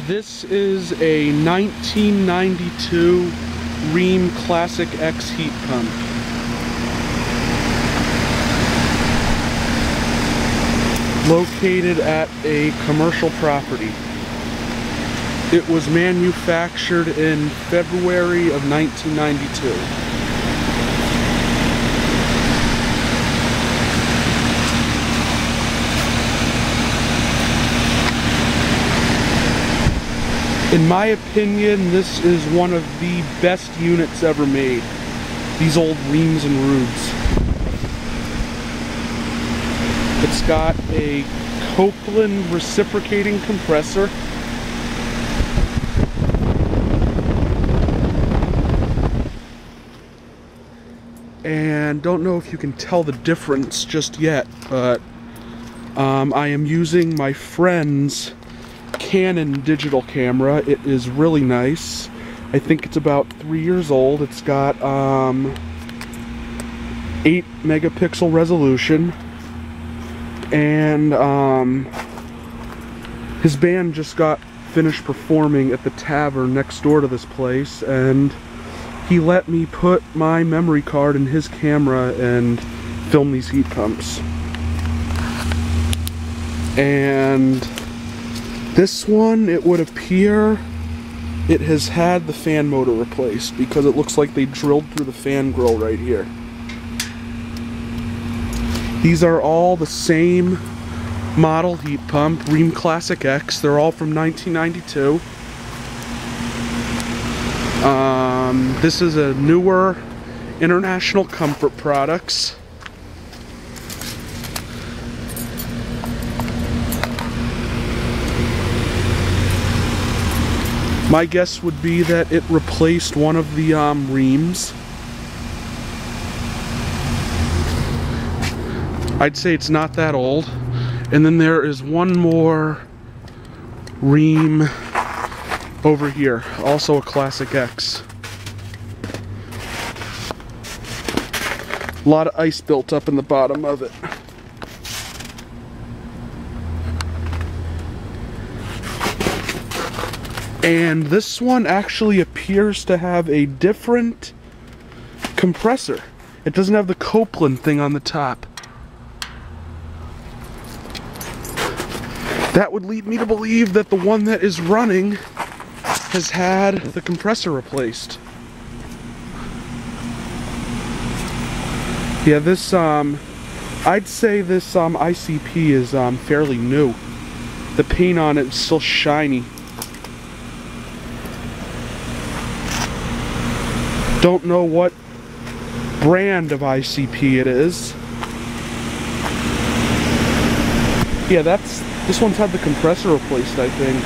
This is a 1992 Rheem Classic X heat pump. Located at a commercial property. It was manufactured in February of 1992. In my opinion, this is one of the best units ever made. These old Rheems and Roods. It's got a Copeland reciprocating compressor. And don't know if you can tell the difference just yet, but I am using my friend's Canon digital camera. It is really nice. I think it's about 3 years old. It's got 8 megapixel resolution, and his band just got finished performing at the tavern next door to this place, and he let me put my memory card in his camera and film these heat pumps. And this one, it would appear it has had the fan motor replaced because it looks like they drilled through the fan grill right here. These are all the same model heat pump, Rheem Classic X. They're all from 1992. This is a newer International Comfort Products. My guess would be that it replaced one of the Rheems. I'd say it's not that old. And then there is one more Rheem over here, also a Classic X. A lot of ice built up in the bottom of it. And this one actually appears to have a different compressor. It doesn't have the Copeland thing on the top. That would lead me to believe that the one that is running has had the compressor replaced. Yeah, this, I'd say this ICP is fairly new. The paint on it is still shiny. Don't know what brand of ICP it is. Yeah, this one's had the compressor replaced, I think.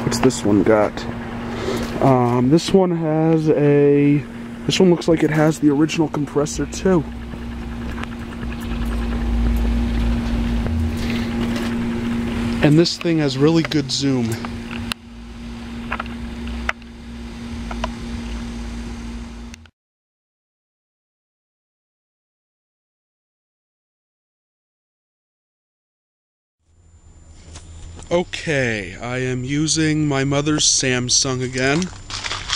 What's this one got? This one looks like it has the original compressor too. And this thing has really good zoom. Okay, I am using my mother's Samsung again.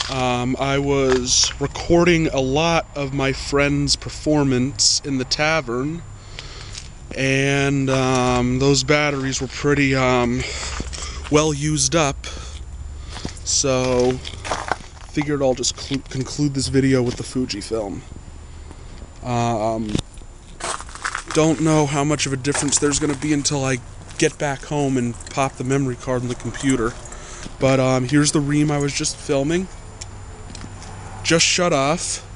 I was recording a lot of my friend's performance in the tavern, and those batteries were pretty well used up, so figured I'll just conclude this video with the Fujifilm. Don't know how much of a difference there's going to be until I get back home and pop the memory card in the computer, but here's the Rheem I was just filming. Just shut off.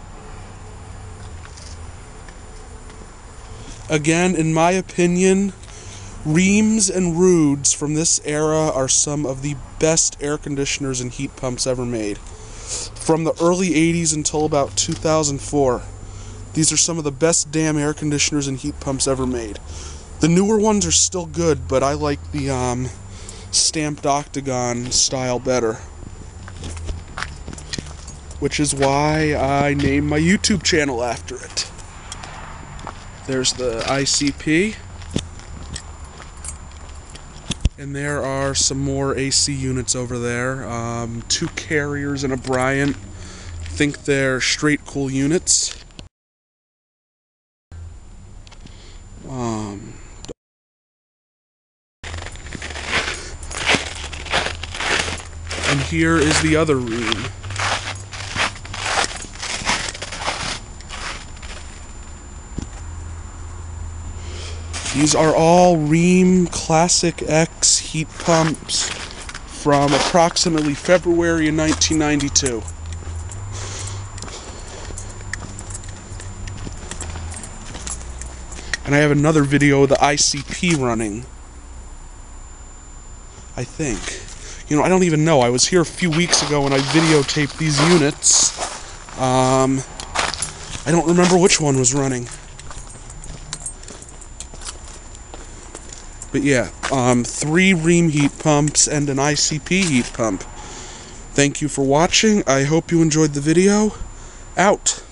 Again, in my opinion, Rheems and Roods from this era are some of the best air conditioners and heat pumps ever made. From the early 80s until about 2004, these are some of the best damn air conditioners and heat pumps ever made. The newer ones are still good, but I like the stamped octagon style better. Which is why I named my YouTube channel after it. There's the ICP. And there are some more AC units over there. 2 Carriers and a Bryant. I think they're straight cool units. And here is the other Rheem. These are all Rheem Classic X heat pumps from approximately February of 1992. And I have another video of the ICP running. I think. You know, I don't even know. I was here a few weeks ago and I videotaped these units. I don't remember which one was running. But yeah, 3 Rheem heat pumps and an ICP heat pump. Thank you for watching. I hope you enjoyed the video. Out.